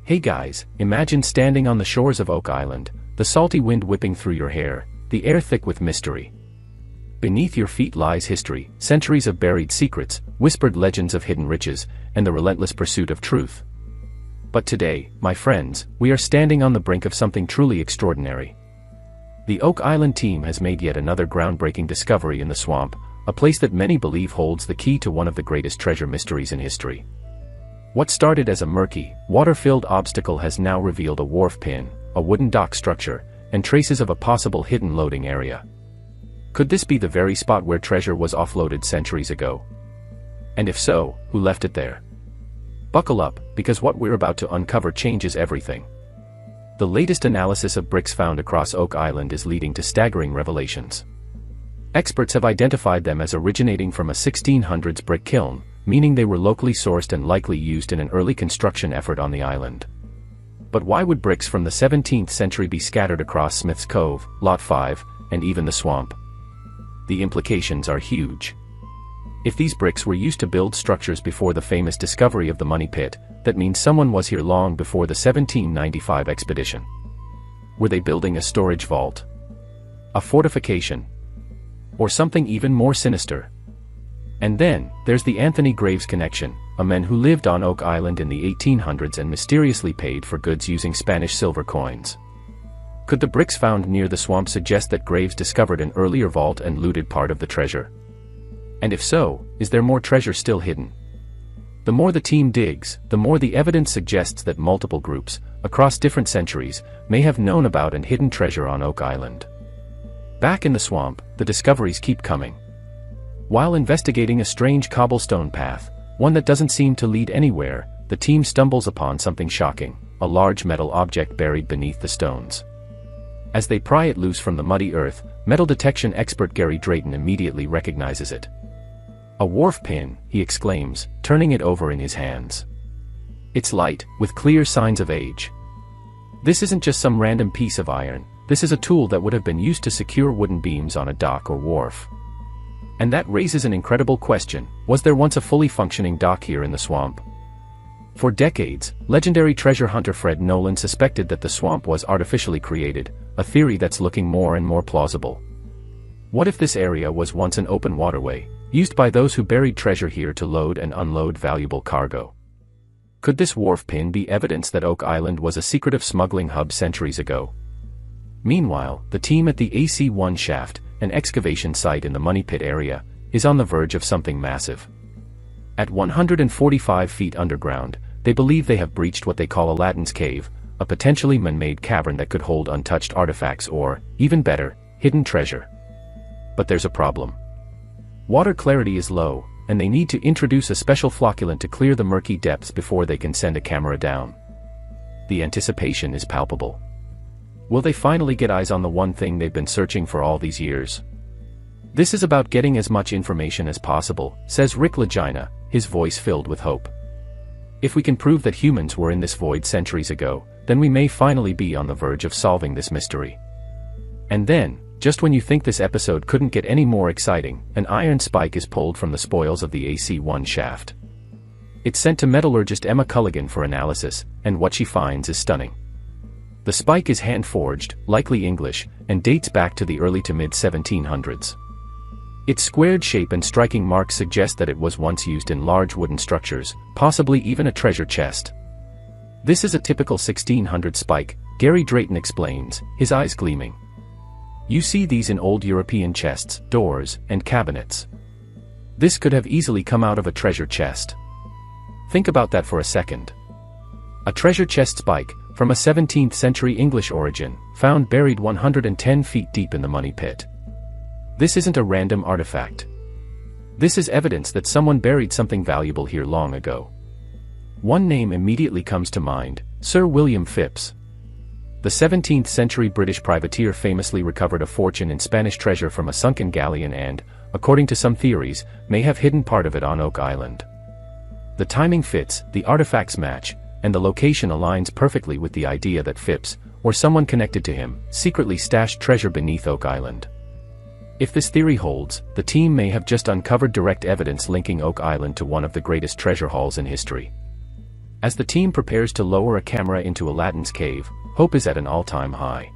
Hey guys, imagine standing on the shores of Oak Island, the salty wind whipping through your hair, the air thick with mystery. Beneath your feet lies history, centuries of buried secrets, whispered legends of hidden riches, and the relentless pursuit of truth. But today, my friends, we are standing on the brink of something truly extraordinary. The Oak Island team has made yet another groundbreaking discovery in the swamp, a place that many believe holds the key to one of the greatest treasure mysteries in history. What started as a murky, water-filled obstacle has now revealed a wharf pin, a wooden dock structure, and traces of a possible hidden loading area. Could this be the very spot where treasure was offloaded centuries ago? And if so, who left it there? Buckle up, because what we're about to uncover changes everything. The latest analysis of bricks found across Oak Island is leading to staggering revelations. Experts have identified them as originating from a 1600s brick kiln, meaning they were locally sourced and likely used in an early construction effort on the island. But why would bricks from the 17th century be scattered across Smith's Cove, Lot 5, and even the swamp? The implications are huge. If these bricks were used to build structures before the famous discovery of the Money Pit, that means someone was here long before the 1795 expedition. Were they building a storage vault? A fortification? Or something even more sinister? And then, there's the Anthony Graves connection, a man who lived on Oak Island in the 1800s and mysteriously paid for goods using Spanish silver coins. Could the bricks found near the swamp suggest that Graves discovered an earlier vault and looted part of the treasure? And if so, is there more treasure still hidden? The more the team digs, the more the evidence suggests that multiple groups, across different centuries, may have known about and hidden treasure on Oak Island. Back in the swamp, the discoveries keep coming. While investigating a strange cobblestone path, one that doesn't seem to lead anywhere, the team stumbles upon something shocking, a large metal object buried beneath the stones. As they pry it loose from the muddy earth, metal detection expert Gary Drayton immediately recognizes it. "A wharf pin," he exclaims, turning it over in his hands. It's light, with clear signs of age. This isn't just some random piece of iron, this is a tool that would have been used to secure wooden beams on a dock or wharf. And that raises an incredible question: was there once a fully functioning dock here in the swamp? For decades, legendary treasure hunter Fred Nolan suspected that the swamp was artificially created, a theory that's looking more and more plausible. What if this area was once an open waterway, used by those who buried treasure here to load and unload valuable cargo? Could this wharf pin be evidence that Oak Island was a secretive smuggling hub centuries ago? Meanwhile, the team at the AC-1 shaft, an excavation site in the Money Pit area, is on the verge of something massive. At 145 feet underground, they believe they have breached what they call Aladdin's Cave, a potentially man-made cavern that could hold untouched artifacts or, even better, hidden treasure. But there's a problem. Water clarity is low, and they need to introduce a special flocculant to clear the murky depths before they can send a camera down. The anticipation is palpable. Will they finally get eyes on the one thing they've been searching for all these years? This is about getting as much information as possible, says Rick Legina, his voice filled with hope. If we can prove that humans were in this void centuries ago, then we may finally be on the verge of solving this mystery. And then, just when you think this episode couldn't get any more exciting, an iron spike is pulled from the spoils of the AC-1 shaft. It's sent to metallurgist Emma Culligan for analysis, and what she finds is stunning. The spike is hand-forged, likely English, and dates back to the early to mid-1700s. Its squared shape and striking marks suggest that it was once used in large wooden structures, possibly even a treasure chest. This is a typical 1600 spike, Gary Drayton explains, his eyes gleaming. You see these in old European chests, doors, and cabinets. This could have easily come out of a treasure chest. Think about that for a second. A treasure chest spike, from a 17th century English origin, found buried 110 feet deep in the Money Pit. This isn't a random artifact. This is evidence that someone buried something valuable here long ago. One name immediately comes to mind: Sir William Phipps. The 17th century British privateer famously recovered a fortune in Spanish treasure from a sunken galleon and, according to some theories, may have hidden part of it on Oak Island. The timing fits, the artifacts match, and the location aligns perfectly with the idea that Phipps, or someone connected to him, secretly stashed treasure beneath Oak Island. If this theory holds, the team may have just uncovered direct evidence linking Oak Island to one of the greatest treasure hauls in history. As the team prepares to lower a camera into Aladdin's cave, hope is at an all-time high.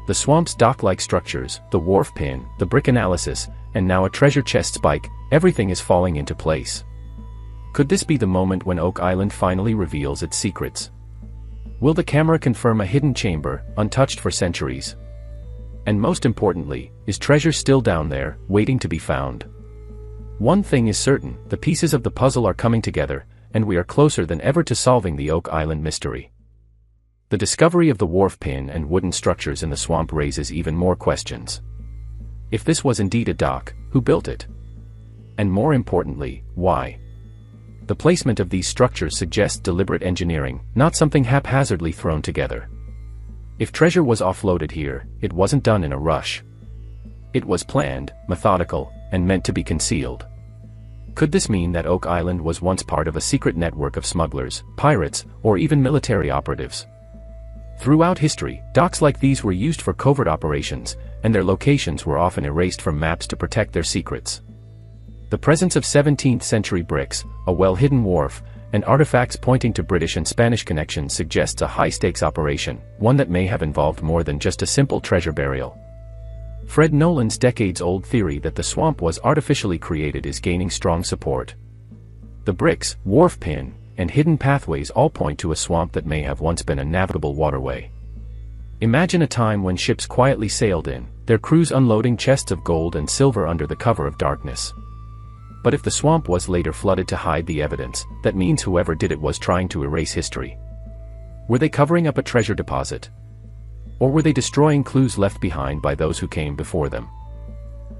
The swamp's dock-like structures, the wharf pin, the brick analysis, and now a treasure chest spike, everything is falling into place. Could this be the moment when Oak Island finally reveals its secrets? Will the camera confirm a hidden chamber, untouched for centuries? And most importantly, is treasure still down there, waiting to be found? One thing is certain, the pieces of the puzzle are coming together, and we are closer than ever to solving the Oak Island mystery. The discovery of the wharf pin and wooden structures in the swamp raises even more questions. If this was indeed a dock, who built it? And more importantly, why? The placement of these structures suggests deliberate engineering, not something haphazardly thrown together. If treasure was offloaded here, it wasn't done in a rush. It was planned, methodical, and meant to be concealed. Could this mean that Oak Island was once part of a secret network of smugglers, pirates, or even military operatives? Throughout history, docks like these were used for covert operations, and their locations were often erased from maps to protect their secrets. The presence of 17th-century bricks, a well-hidden wharf, and artifacts pointing to British and Spanish connections suggests a high-stakes operation, one that may have involved more than just a simple treasure burial. Fred Nolan's decades-old theory that the swamp was artificially created is gaining strong support. The bricks, wharf pin, and hidden pathways all point to a swamp that may have once been a navigable waterway. Imagine a time when ships quietly sailed in, their crews unloading chests of gold and silver under the cover of darkness. But if the swamp was later flooded to hide the evidence, that means whoever did it was trying to erase history. Were they covering up a treasure deposit? Or were they destroying clues left behind by those who came before them?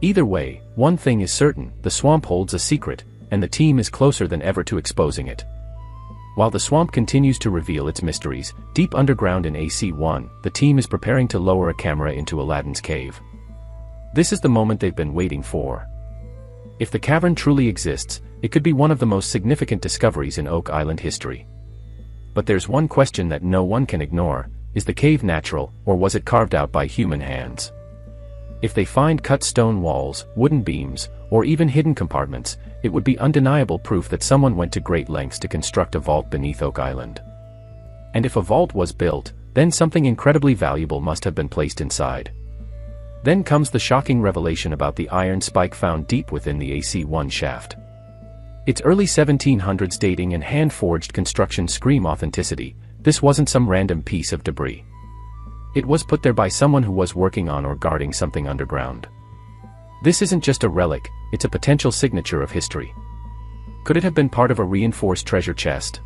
Either way, one thing is certain, the swamp holds a secret, and the team is closer than ever to exposing it. While the swamp continues to reveal its mysteries, deep underground in AC-1, the team is preparing to lower a camera into Aladdin's cave. This is the moment they've been waiting for. If the cavern truly exists, it could be one of the most significant discoveries in Oak Island history. But there's one question that no one can ignore: is the cave natural, or was it carved out by human hands? If they find cut stone walls, wooden beams, or even hidden compartments, it would be undeniable proof that someone went to great lengths to construct a vault beneath Oak Island. And if a vault was built, then something incredibly valuable must have been placed inside. Then comes the shocking revelation about the iron spike found deep within the AC-1 shaft. Its early 1700s dating and hand-forged construction scream authenticity. This wasn't some random piece of debris. It was put there by someone who was working on or guarding something underground. This isn't just a relic, it's a potential signature of history. Could it have been part of a reinforced treasure chest?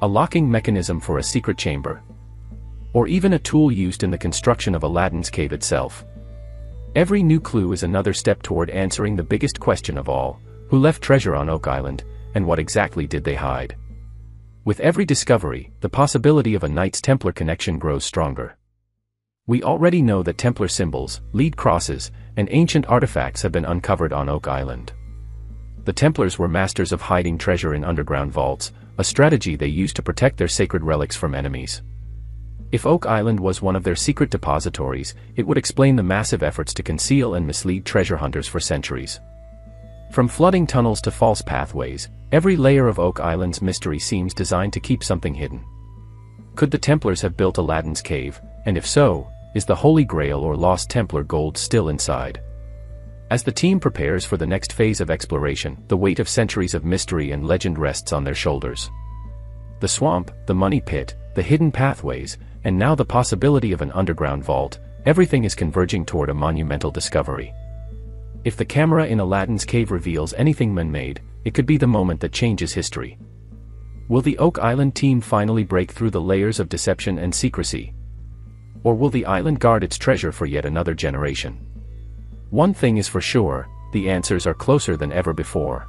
A locking mechanism for a secret chamber? Or even a tool used in the construction of Aladdin's cave itself? Every new clue is another step toward answering the biggest question of all: who left treasure on Oak Island, and what exactly did they hide? With every discovery, the possibility of a Knights Templar connection grows stronger. We already know that Templar symbols, lead crosses, and ancient artifacts have been uncovered on Oak Island. The Templars were masters of hiding treasure in underground vaults, a strategy they used to protect their sacred relics from enemies. If Oak Island was one of their secret depositories, it would explain the massive efforts to conceal and mislead treasure hunters for centuries. From flooding tunnels to false pathways, every layer of Oak Island's mystery seems designed to keep something hidden. Could the Templars have built Aladdin's cave, and if so, is the Holy Grail or Lost Templar gold still inside? As the team prepares for the next phase of exploration, the weight of centuries of mystery and legend rests on their shoulders. The swamp, the money pit, the hidden pathways, and now the possibility of an underground vault, everything is converging toward a monumental discovery. If the camera in Aladdin's cave reveals anything man-made, it could be the moment that changes history. Will the Oak Island team finally break through the layers of deception and secrecy? Or will the island guard its treasure for yet another generation? One thing is for sure, the answers are closer than ever before.